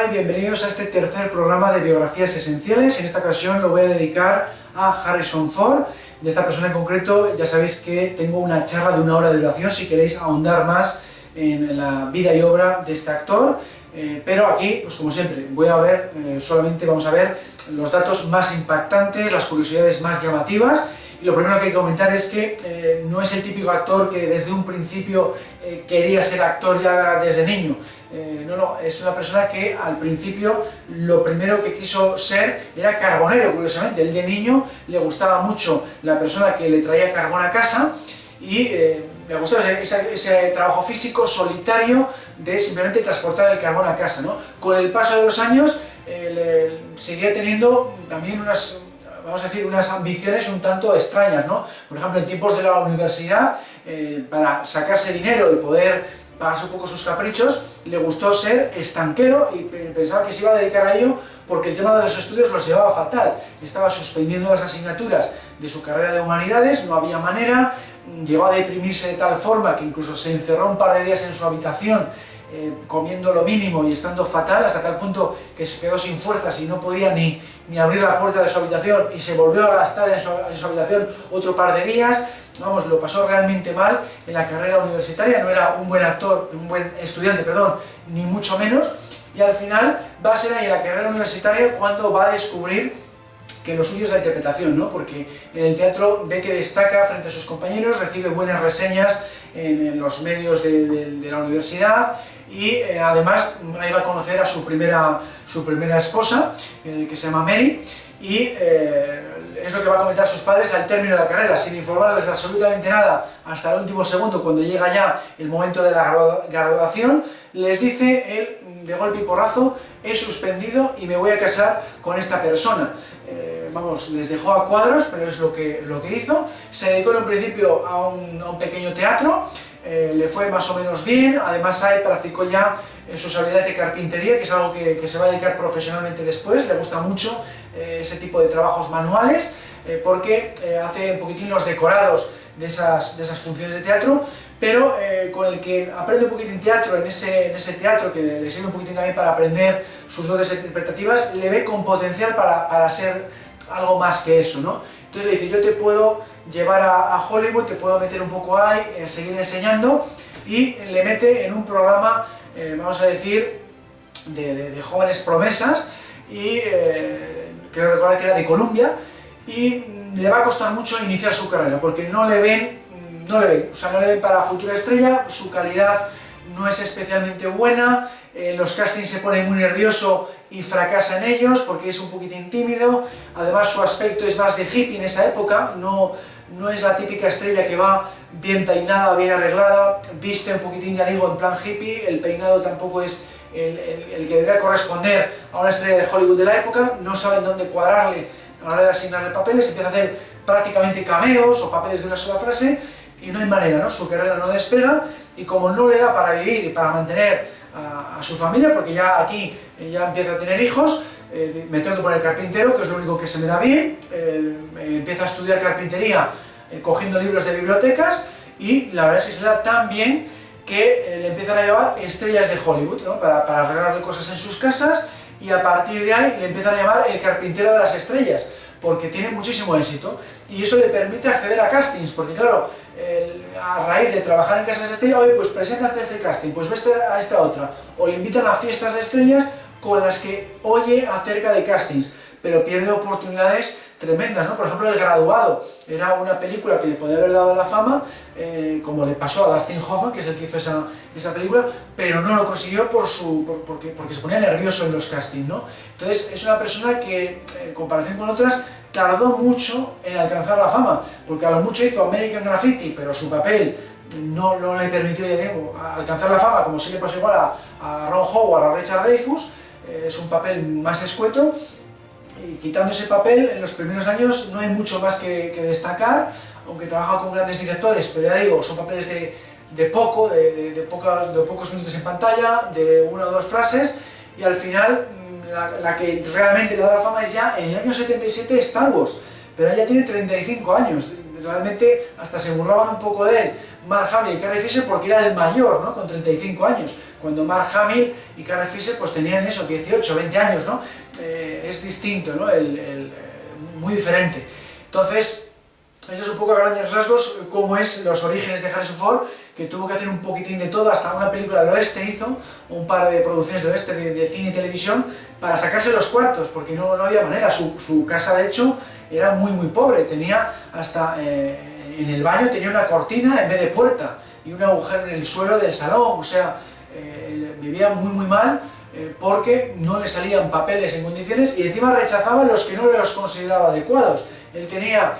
Hola y bienvenidos a este tercer programa de biografías esenciales. En esta ocasión lo voy a dedicar a Harrison Ford. De esta persona en concreto ya sabéis que tengo una charla de 1 hora de duración si queréis ahondar más en la vida y obra de este actor. Pero aquí, pues como siempre, solamente vamos a ver los datos más impactantes, las curiosidades más llamativas. Y lo primero que hay que comentar es que no es el típico actor que desde un principio quería ser actor ya desde niño. No, es una persona que al principio lo primero que quiso ser era carbonero, curiosamente. Él de niño le gustaba mucho la persona que le traía carbón a casa y le gustaba ese trabajo físico solitario de simplemente transportar el carbón a casa, ¿no? Con el paso de los años seguía teniendo también unas ambiciones un tanto extrañas, ¿no? Por ejemplo, en tiempos de la universidad, para sacarse dinero y poder pagarse un poco sus caprichos, le gustó ser estanquero y pensaba que se iba a dedicar a ello porque el tema de los estudios los llevaba fatal. Estaba suspendiendo las asignaturas de su carrera de humanidades, no había manera, llegó a deprimirse de tal forma que incluso se encerró un par de días en su habitación comiendo lo mínimo y estando fatal, hasta tal punto que se quedó sin fuerzas y no podía ni abrir la puerta de su habitación y se volvió a gastar en su habitación otro par de días. Vamos, lo pasó realmente mal en la carrera universitaria, no era un buen estudiante, ni mucho menos, y al final va a ser ahí en la carrera universitaria cuando va a descubrir que lo suyo es la interpretación, ¿no? Porque en el teatro ve que destaca frente a sus compañeros, recibe buenas reseñas en los medios de la universidad y además ahí va a conocer a su primera esposa, que se llama Mary, y es lo que va a comentar sus padres al término de la carrera, sin informarles absolutamente nada hasta el último segundo, cuando llega ya el momento de la graduación. Les dice él de golpe y porrazo: he suspendido y me voy a casar con esta persona. Les dejó a cuadros, pero es lo que hizo. Se dedicó en un principio a un pequeño teatro, le fue más o menos bien. Además ahí practicó ya sus habilidades de carpintería, que es algo que se va a dedicar profesionalmente después. Le gusta mucho ese tipo de trabajos manuales, porque hace un poquitín los decorados de esas funciones de teatro, pero con el que aprende un poquitín teatro en ese teatro, que le sirve un poquitín también para aprender sus dotes interpretativas, le ve con potencial para ser algo más que eso, ¿no? Entonces le dice: yo te puedo llevar a Hollywood, te puedo meter un poco ahí, seguir enseñando, y le mete en un programa, vamos a decir, de jóvenes promesas, y creo recordar que era de Columbia, y le va a costar mucho iniciar su carrera, porque no le ven para futura estrella, su calidad no es especialmente buena, los castings se pone muy nervioso y fracasa en ellos porque es un poquitín tímido. Además su aspecto es más de hippie en esa época, no es la típica estrella que va bien peinada, bien arreglada, viste un poquitín, ya digo, en plan hippie. El peinado tampoco es el que debería corresponder a una estrella de Hollywood de la época. No saben dónde cuadrarle a la hora de asignarle papeles, empieza a hacer prácticamente cameos o papeles de una sola frase y no hay manera, ¿no? Su carrera no despega, y como no le da para vivir y para mantener a su familia, porque ya aquí ya empieza a tener hijos, me tengo que poner carpintero, que es lo único que se me da bien. Empieza a estudiar carpintería cogiendo libros de bibliotecas, y la verdad es que se le da tan bien que le empiezan a llevar estrellas de Hollywood, ¿no? para arreglarle cosas en sus casas, y a partir de ahí le empiezan a llamar el carpintero de las estrellas, porque tiene muchísimo éxito, y eso le permite acceder a castings, porque claro, a raíz de trabajar en casas de estrellas, oye, pues preséntate a este casting, pues vete a esta otra, o le invitan a fiestas de estrellas con las que oye acerca de castings, pero pierde oportunidades tremendas, ¿no? Por ejemplo, El Graduado era una película que le podía haber dado la fama, como le pasó a Dustin Hoffman, que es el que hizo esa película, pero no lo consiguió porque se ponía nervioso en los castings, ¿no? Entonces es una persona que, en comparación con otras, tardó mucho en alcanzar la fama, porque a lo mucho hizo American Graffiti, pero su papel no le permitió, ya digo, alcanzar la fama, como sí le pasó igual a Ron Howard, a Richard Dreyfuss. Es un papel más escueto, y quitando ese papel, en los primeros años no hay mucho más que destacar, aunque trabaja con grandes directores, pero ya digo, son papeles de pocos minutos en pantalla, de 1 o 2 frases, y al final la que realmente le da la fama es ya en el año 77 Star Wars, pero ella tiene 35 años. Realmente hasta se burlaban un poco de él, Mark Hamill y Carrie Fisher, porque era el mayor, ¿no? Con 35 años, cuando Mark Hamill y Carrie Fisher pues tenían eso, 18, 20 años, ¿no? Es distinto, ¿no? Muy diferente. Entonces, eso es un poco a grandes rasgos cómo es los orígenes de Harrison Ford, que tuvo que hacer un poquitín de todo, hasta una película del oeste hizo, un par de producciones del oeste de cine y televisión, para sacarse los cuartos, porque no había manera. Su casa, de hecho, era muy pobre, tenía hasta en el baño tenía una cortina en vez de puerta y un agujero en el suelo del salón, o sea, vivía muy mal porque no le salían papeles en condiciones y encima rechazaba los que no los consideraba adecuados. Él tenía,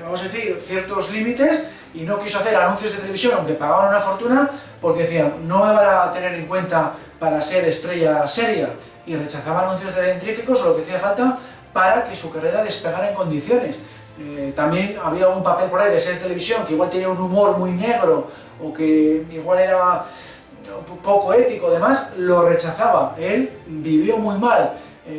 vamos a decir, ciertos límites y no quiso hacer anuncios de televisión, aunque pagaban una fortuna, porque decían, no me van a tener en cuenta para ser estrella seria, y rechazaba anuncios de dentríficos o lo que hacía falta para que su carrera despegara en condiciones. También había un papel por ahí de series de televisión que igual tenía un humor muy negro o que igual era poco ético, además lo rechazaba. Él vivió muy mal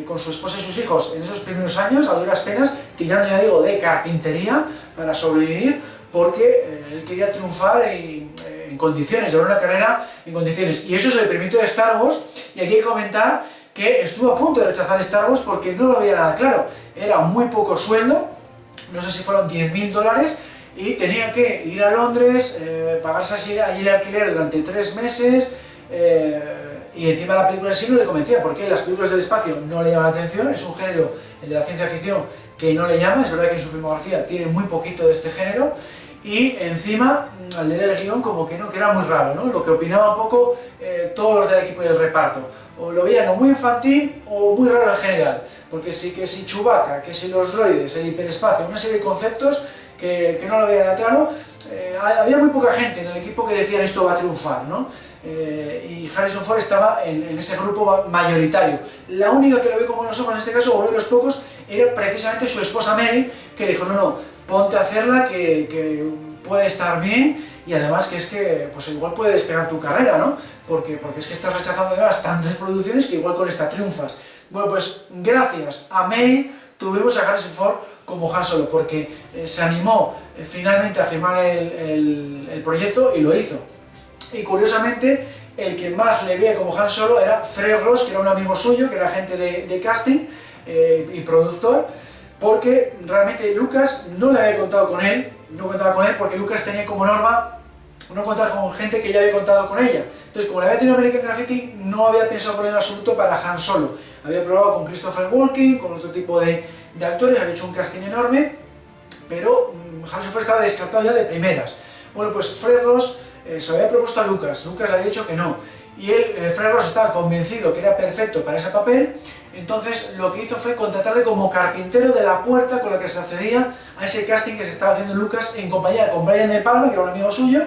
con su esposa y sus hijos en esos primeros años, a duras penas, tirando, ya digo, de carpintería para sobrevivir, porque él quería triunfar en condiciones, llevar una carrera en condiciones. Y eso es el primito de Star Wars, y aquí hay que comentar que estuvo a punto de rechazar Star Wars porque no lo había nada claro. Era muy poco sueldo, no sé si fueron $10.000, y tenía que ir a Londres, pagarse allí el alquiler durante 3 meses, y encima la película en sí no le convencía, porque las películas del espacio no le llaman la atención, es un género, el de la ciencia ficción, que no le llama. Es verdad que en su filmografía tiene muy poquito de este género, y encima, al leer el guión, como que no, que era muy raro, ¿no? Lo que opinaba un poco todos los del equipo y del reparto. O lo veían o muy infantil o muy raro en general, porque sí, que si Chewbacca, que si los droides, el hiperespacio, una serie de conceptos que no lo veía claro. Había muy poca gente en el equipo que decían esto va a triunfar, ¿no? Y Harrison Ford estaba en ese grupo mayoritario. La única que lo ve con buenos ojos en este caso, o uno de los pocos, era precisamente su esposa Mary, que dijo, no, ponte a hacerla, que puede estar bien, y además que es que pues igual puede despegar tu carrera, ¿no? Porque es que estás rechazando además tantas producciones que igual con esta triunfas. Bueno, pues gracias a Mary tuvimos a Harrison Ford como Han Solo, porque se animó finalmente a firmar el proyecto y lo hizo. Y curiosamente, el que más le veía como Han Solo era Fred Ross, que era un amigo suyo, que era agente de casting y productor, porque realmente Lucas no le había contado con él, no contaba con él porque Lucas tenía como norma no contar con gente que ya había contado con ella. Entonces, como le había tenido American Graffiti, no había pensado por él en absoluto para Han Solo. Había probado con Christopher Walken, con otro tipo de actores, había hecho un casting enorme, pero Harrison Ford estaba descartado ya de primeras. Bueno, pues Fred Ross se lo había propuesto a Lucas le había dicho que no. Y Fred Ross estaba convencido que era perfecto para ese papel, entonces lo que hizo fue contratarle como carpintero de la puerta con la que se accedía a ese casting que se estaba haciendo Lucas en compañía con Brian De Palma, que era un amigo suyo,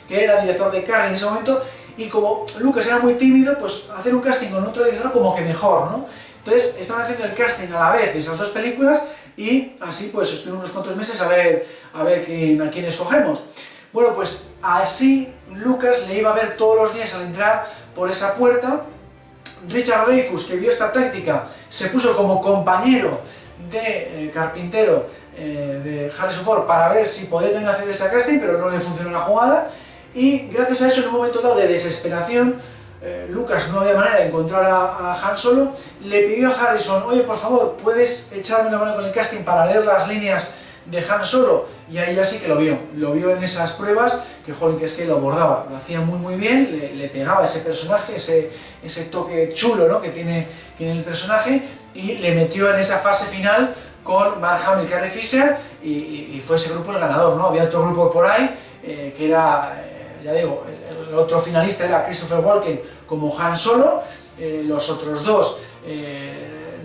que era director de Carrie en ese momento, y como Lucas era muy tímido, pues hacer un casting con otro director como que mejor, ¿no? Entonces estaban haciendo el casting a la vez de esas dos películas, y así pues estuvimos unos cuantos meses a ver a quién escogemos. Bueno, pues así Lucas le iba a ver todos los días al entrar por esa puerta. Richard Dreyfuss, que vio esta táctica, se puso como compañero de carpintero de Harrison Ford para ver si podía también hacer esa casting, pero no le funcionó la jugada, y gracias a eso, en un momento dado de desesperación, Lucas no había manera de encontrar a Han Solo, le pidió a Harrison, oye, por favor, ¿puedes echarme una mano con el casting para leer las líneas de Han Solo? Y ahí ya sí que lo vio en esas pruebas, que joder, que es que lo abordaba, lo hacía muy bien, le pegaba ese personaje, ese toque chulo, ¿no?, que tiene el personaje, y le metió en esa fase final con Mark Hamill y Carrie Fisher, y fue ese grupo el ganador, ¿no? Había otro grupo por ahí, que era, ya digo, el otro finalista era Christopher Walken como Han Solo, los otros dos,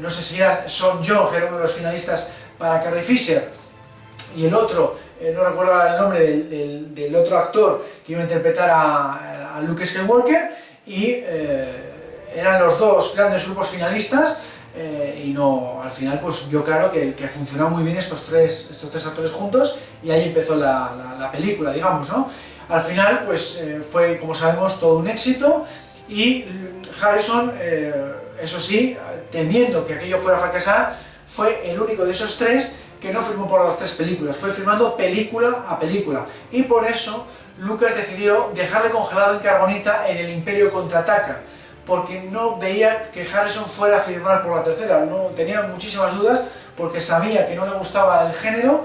no sé si eran Son Jones, que era uno de los finalistas para Carrie Fisher, y el otro, no recuerdo el nombre del otro actor que iba a interpretar a Luke Skywalker, y eran los dos grandes grupos finalistas, y no, al final pues vio claro que funcionaban muy bien estos tres actores juntos, y ahí empezó la película, digamos, ¿no? Al final pues fue, como sabemos, todo un éxito, y Harrison, eso sí, temiendo que aquello fuera a fracasar, fue el único de esos tres que no firmó por las 3 películas, fue firmando película a película. Y por eso Lucas decidió dejarle congelado en carbonita en El Imperio Contraataca, porque no veía que Harrison fuera a firmar por la tercera, no, tenía muchísimas dudas porque sabía que no le gustaba el género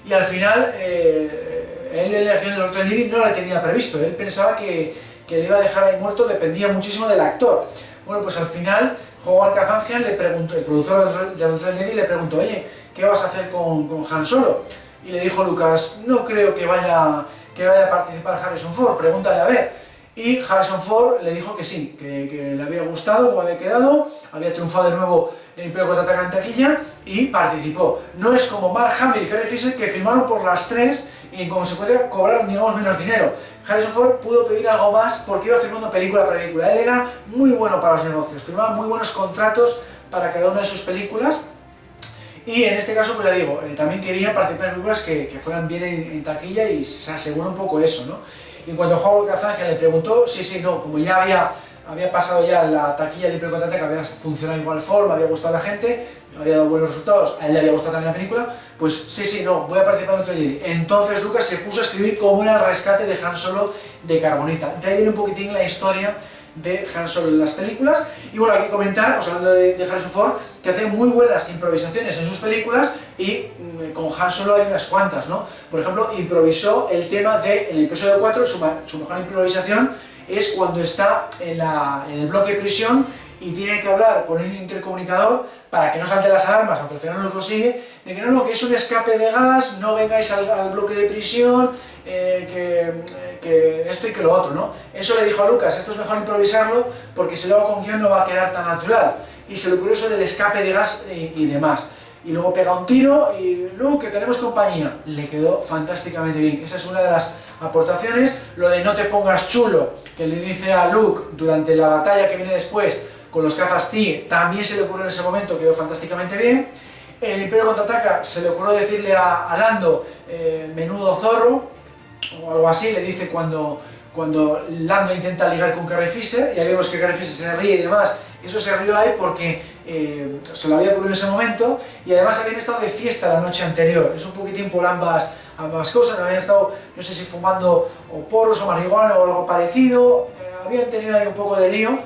y al final él en la elección del Dr. Lily no la tenía previsto, él pensaba que le iba a dejar ahí muerto, dependía muchísimo del actor. Bueno, pues al final Howard Kazanjian le preguntó, el productor del Dr. Lily le preguntó, oye, ¿qué vas a hacer con Han Solo? Y le dijo Lucas, no creo que vaya a participar Harrison Ford, pregúntale a ver. Y Harrison Ford le dijo que sí, que le había gustado, cómo había quedado, había triunfado de nuevo en Imperio Contraataca en taquilla y participó. No es como Mark Hamill y Carrie Fisher que firmaron por las 3 y en consecuencia cobraron, digamos, menos dinero. Harrison Ford pudo pedir algo más porque iba firmando película a película. Él era muy bueno para los negocios, firmaba muy buenos contratos para cada una de sus películas. Y en este caso, pues le digo, también quería participar en películas que fueran bien en taquilla y se asegura un poco eso, ¿no? Y en cuanto a Howard Kazanjian le preguntó, sí, no, como ya había pasado ya la taquilla del Imperio Contraataca, había funcionado igual forma, había gustado a la gente, había dado buenos resultados, a él le había gustado también la película, pues sí, no, voy a participar en otro Jedi. Entonces Lucas se puso a escribir cómo era el rescate de Han Solo de carbonita. De ahí viene un poquitín la historia de Han Solo en las películas. Y bueno, hay que comentar, pues hablando de Harrison Ford, que hace muy buenas improvisaciones en sus películas y con Han Solo hay unas cuantas, ¿no? Por ejemplo, improvisó el tema del episodio 4, su mejor improvisación es cuando está en el bloque de prisión y tiene que hablar por un intercomunicador para que no salten las alarmas, aunque al final no lo consigue, de que no, que es un escape de gas, no vengáis al bloque de prisión, que esto y que lo otro, ¿no? Eso le dijo a Lucas, esto es mejor improvisarlo porque si lo hago con guión no va a quedar tan natural. Y se le ocurrió eso del escape de gas y demás. Y luego pega un tiro y Luke, que tenemos compañía. Le quedó fantásticamente bien. Esa es una de las aportaciones. Lo de no te pongas chulo, que le dice a Luke durante la batalla que viene después con los cazas TIE, también se le ocurrió en ese momento, quedó fantásticamente bien. El Imperio Contraataca se le ocurrió decirle a Lando, menudo zorro, o algo así, le dice cuando Lando intenta ligar con Carrie Fisher, ya vemos que Carrie Fisher se ríe y demás. Eso se rió ahí porque se lo había ocurrido en ese momento y además habían estado de fiesta la noche anterior. Es un poquitín por ambas cosas, habían estado, no sé si fumando o porros o marihuana o algo parecido, habían tenido ahí un poco de lío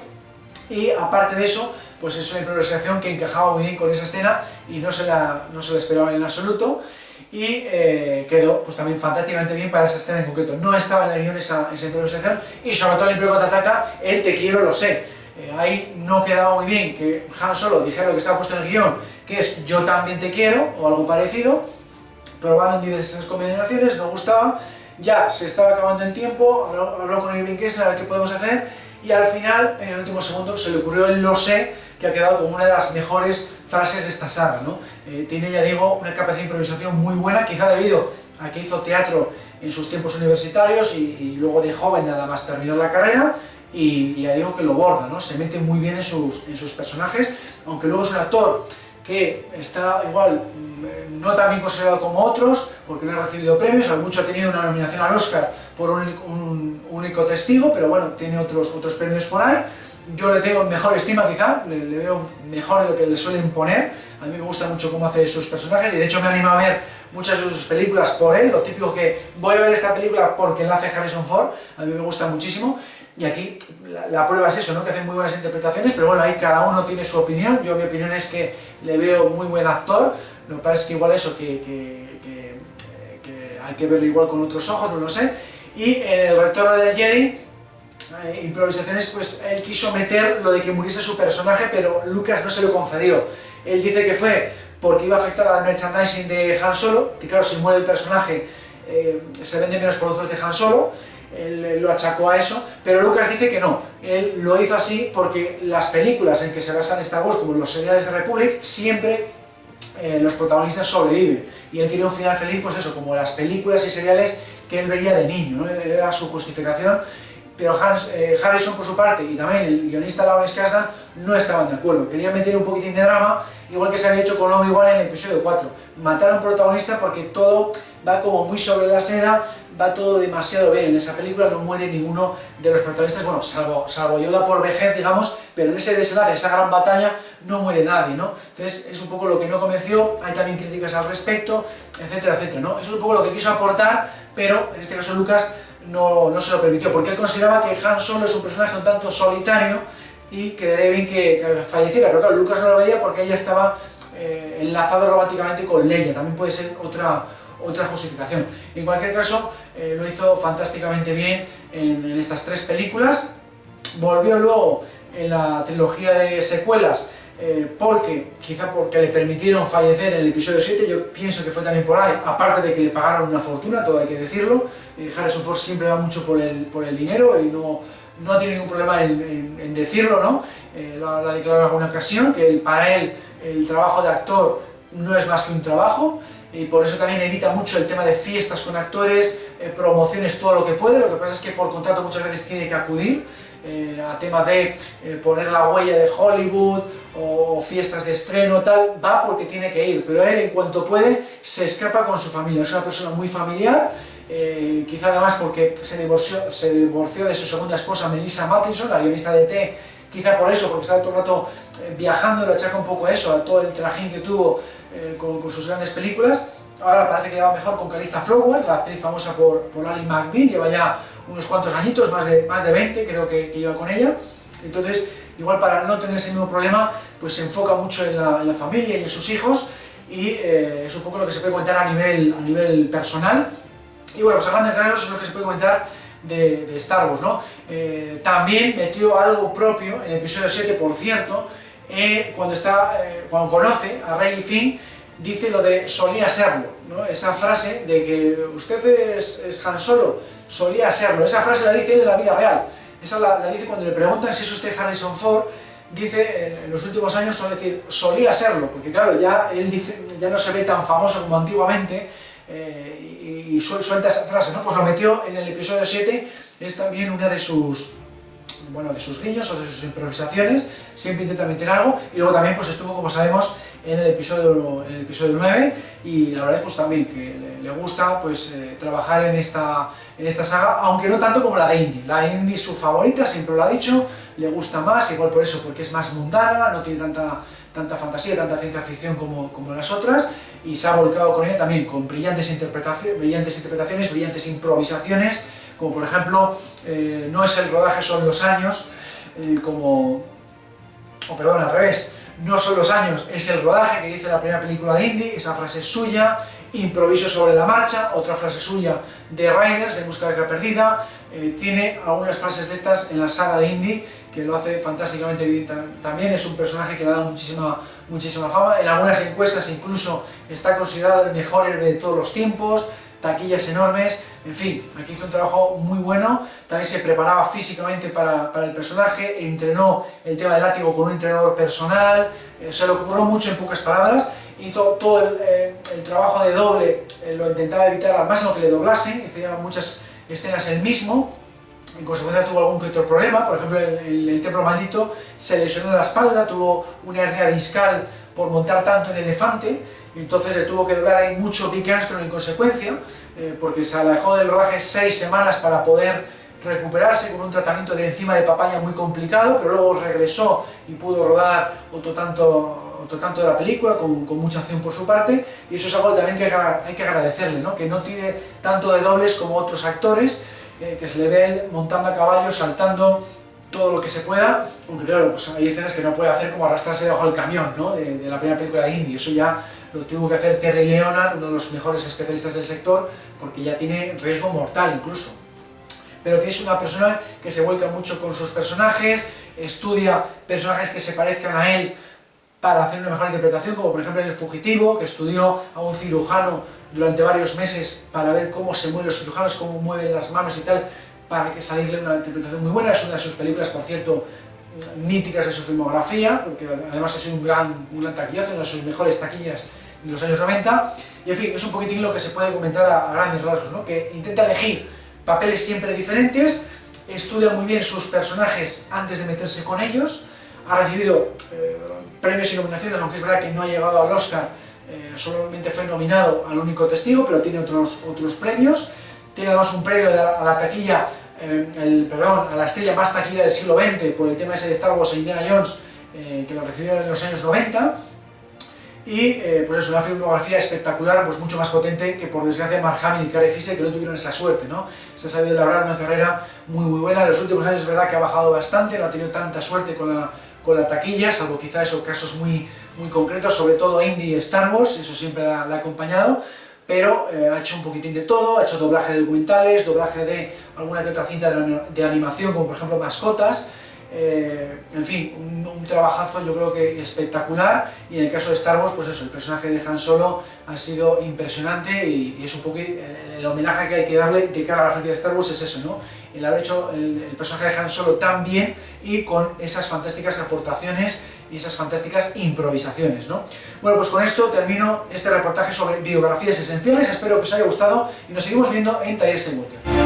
y aparte de eso, pues es una improvisación que encajaba muy bien con esa escena y no se la esperaban en absoluto y quedó pues también fantásticamente bien para esa escena en concreto. No estaba en el guión esa improvisación y sobre todo en el Imperio Contraataca, el te quiero lo sé. Ahí no quedaba muy bien que Han Solo dijera lo que estaba puesto en el guión, que es yo también te quiero, o algo parecido. Probaron diversas combinaciones, no gustaba, ya se estaba acabando el tiempo, habló con Irving Kessler a ver qué podemos hacer, y al final, en el último segundo, se le ocurrió el lo sé, que ha quedado como una de las mejores frases de esta saga, ¿no? Tiene, ya digo, una capacidad de improvisación muy buena, quizá debido a que hizo teatro en sus tiempos universitarios y luego de joven nada más terminó la carrera, y ya digo que lo borda, ¿no? Se mete muy bien en sus personajes, aunque luego es un actor que está igual no tan bien considerado como otros, porque no ha recibido premios, mucho ha tenido una nominación al Oscar por un único testigo, pero bueno, tiene otros premios por ahí. Yo le tengo mejor estima quizá, le veo mejor de lo que le suelen poner, a mí me gusta mucho cómo hace sus personajes y de hecho me anima a ver muchas de sus películas por él, lo típico que voy a ver esta película porque la hace Harrison Ford, a mí me gusta muchísimo. Y aquí la prueba es eso, ¿no? Que hacen muy buenas interpretaciones, pero bueno, ahí cada uno tiene su opinión. Yo mi opinión es que le veo muy buen actor, lo que pasa es que igual eso, que hay que verlo igual con otros ojos, no lo sé. Y en el Retorno del Jedi, improvisaciones, pues él quiso meter lo de que muriese su personaje, pero Lucas no se lo concedió. Él dice que fue porque iba a afectar al merchandising de Han Solo, que claro, si muere el personaje se venden menos productos de Han Solo. Él lo achacó a eso, pero Lucas dice que no, él lo hizo así porque las películas en que se basan Star Wars, como los seriales de Republic, siempre los protagonistas sobreviven, y él quería un final feliz, pues eso, como las películas y seriales que él veía de niño, ¿no? Era su justificación, pero Harrison por su parte y también el guionista Lawrence Kasdan no estaban de acuerdo, querían meter un poquitín de drama, igual que se había hecho con Obi-Wan en el episodio 4, matar a un protagonista porque todo va como muy sobre la seda, va todo demasiado bien, en esa película no muere ninguno de los protagonistas, bueno, salvo Yoda por vejez, digamos, pero en ese desenlace, esa gran batalla, no muere nadie, ¿no? Entonces es un poco lo que no convenció, hay también críticas al respecto, etcétera, etcétera, ¿no? Eso es un poco lo que quiso aportar, pero en este caso Lucas no se lo permitió, porque él consideraba que Han Solo es un personaje un tanto solitario y quedaría bien que falleciera, pero claro, Lucas no lo veía porque ella estaba enlazado románticamente con Leia, también puede ser otra justificación. En cualquier caso, lo hizo fantásticamente bien en estas 3 películas, volvió luego en la trilogía de secuelas, quizá porque le permitieron fallecer en el episodio 7, yo pienso que fue también por ahí, aparte de que le pagaron una fortuna, todo hay que decirlo. Harrison Ford siempre va mucho por el dinero y no tiene ningún problema en decirlo, ¿no? Lo ha declarado en alguna ocasión, que para él el trabajo de actor no es más que un trabajo, y por eso también evita mucho el tema de fiestas con actores, promociones, todo lo que puede. Lo que pasa es que por contrato muchas veces tiene que acudir a tema de poner la huella de Hollywood o fiestas de estreno, tal, va porque tiene que ir, pero él en cuanto puede se escapa con su familia, es una persona muy familiar, quizá además porque se divorció de su segunda esposa Melissa Mathison, la guionista de T, quizá por eso, porque estaba todo el rato viajando, le achaca un poco a eso, a todo el trajín que tuvo con sus grandes películas. Ahora parece que le va mejor con Calista Flockhart, la actriz famosa por Ally McBeal, lleva ya unos cuantos añitos, más de 20 creo que lleva con ella. Entonces, igual para no tener ese mismo problema, pues se enfoca mucho en la familia y en sus hijos, y es un poco lo que se puede comentar a nivel personal. Y bueno, pues a grandes rasgos es lo que se puede comentar de Star Wars, ¿no? También metió algo propio en el episodio 7, por cierto, cuando conoce a Rey y Finn, dice lo de solía serlo, ¿no? Esa frase de que usted es Han Solo, solía serlo, esa frase la dice él en la vida real, esa la dice cuando le preguntan si es usted Harrison Ford, dice en los últimos años suele decir solía serlo, porque claro, ya él dice, ya no se ve tan famoso como antiguamente, y suelta esa frase, ¿no? Pues lo metió en el episodio 7, es también una de sus guiños o de sus improvisaciones, siempre intenta meter algo, y luego también pues estuvo, como sabemos, en el episodio 9, y la verdad es pues también que le gusta pues trabajar en esta saga, aunque no tanto como la de Indy. La de Indy es su favorita, siempre lo ha dicho, le gusta más, igual por eso, porque es más mundana, no tiene tanta fantasía, tanta ciencia ficción como las otras, y se ha volcado con ella también con brillantes interpretaciones, brillantes improvisaciones, como por ejemplo, no es el rodaje, son los años, al revés, no son los años, es el rodaje, que dice la primera película de Indy, esa frase es suya. Improviso sobre la marcha, otra frase suya de Raiders, de Busca de la Perdida, tiene algunas frases de estas en la saga de Indy, que lo hace fantásticamente bien también, es un personaje que le ha dado muchísima fama, en algunas encuestas incluso está considerado el mejor héroe de todos los tiempos, taquillas enormes, en fin, aquí hizo un trabajo muy bueno, también se preparaba físicamente para el personaje, entrenó el tema del látigo con un entrenador personal, se le ocurrió mucho en pocas palabras, y todo el trabajo de doble lo intentaba evitar al máximo que le doblasen, hacía muchas escenas él mismo, en consecuencia tuvo algún que otro problema, por ejemplo el Templo Maldito se lesionó la espalda, tuvo una hernia discal por montar tanto en elefante, y entonces le tuvo que doblar ahí mucho Vic Armstrong en consecuencia, porque se alejó del rodaje 6 semanas para poder recuperarse con un tratamiento de enzima de papaya muy complicado, pero luego regresó y pudo rodar otro tanto de la película, con mucha acción por su parte, y eso es algo también que hay que agradecerle, ¿no? Que no tiene tanto de dobles como otros actores, que se le ve montando a caballo, saltando todo lo que se pueda, aunque claro, pues hay escenas que no puede hacer, como arrastrarse debajo del camión, ¿no? de la primera película de Indy, eso ya lo tuvo que hacer Terry Leonard, uno de los mejores especialistas del sector, porque ya tiene riesgo mortal incluso. Pero que es una persona que se vuelca mucho con sus personajes, estudia personajes que se parezcan a él para hacer una mejor interpretación, como por ejemplo en El Fugitivo, que estudió a un cirujano durante varios meses para ver cómo se mueven los cirujanos, cómo mueven las manos y tal, para que salirle una interpretación muy buena. Es una de sus películas, por cierto, míticas de su filmografía, porque además es un gran taquillazo, una de sus mejores taquillas de los años 90, y en fin, es un poquitín lo que se puede comentar a grandes rasgos, ¿no? Que intenta elegir papeles siempre diferentes, estudia muy bien sus personajes antes de meterse con ellos, ha recibido premios y nominaciones, aunque es verdad que no ha llegado al Oscar, solamente fue nominado al Único Testigo, pero tiene otros premios. Tiene además un premio a la taquilla, a la estrella más taquilla del siglo XX por el tema ese de Star Wars e Indiana Jones, que lo recibió en los años 90. Y pues es una filmografía espectacular, pues mucho más potente que por desgracia Mark Hamill y Carrie Fisher, que no tuvieron esa suerte, ¿no? Se ha sabido labrar una carrera muy buena. En los últimos años es verdad que ha bajado bastante, no ha tenido tanta suerte con la taquilla, salvo quizá esos casos muy concretos, sobre todo Indy y Star Wars, eso siempre la ha acompañado, pero ha hecho un poquitín de todo, ha hecho doblaje de documentales, doblaje de alguna que otra cinta de animación, como por ejemplo Mascotas. En fin, un trabajazo yo creo que espectacular, y en el caso de Star Wars, pues eso, el personaje de Han Solo ha sido impresionante y es un poco el homenaje que hay que darle de cara a la franquicia de Star Wars, es eso, ¿no? El haber hecho el personaje de Han Solo tan bien y con esas fantásticas aportaciones y esas fantásticas improvisaciones, ¿no? Bueno, pues con esto termino este reportaje sobre biografías esenciales, espero que os haya gustado y nos seguimos viendo en Taller Skywalker.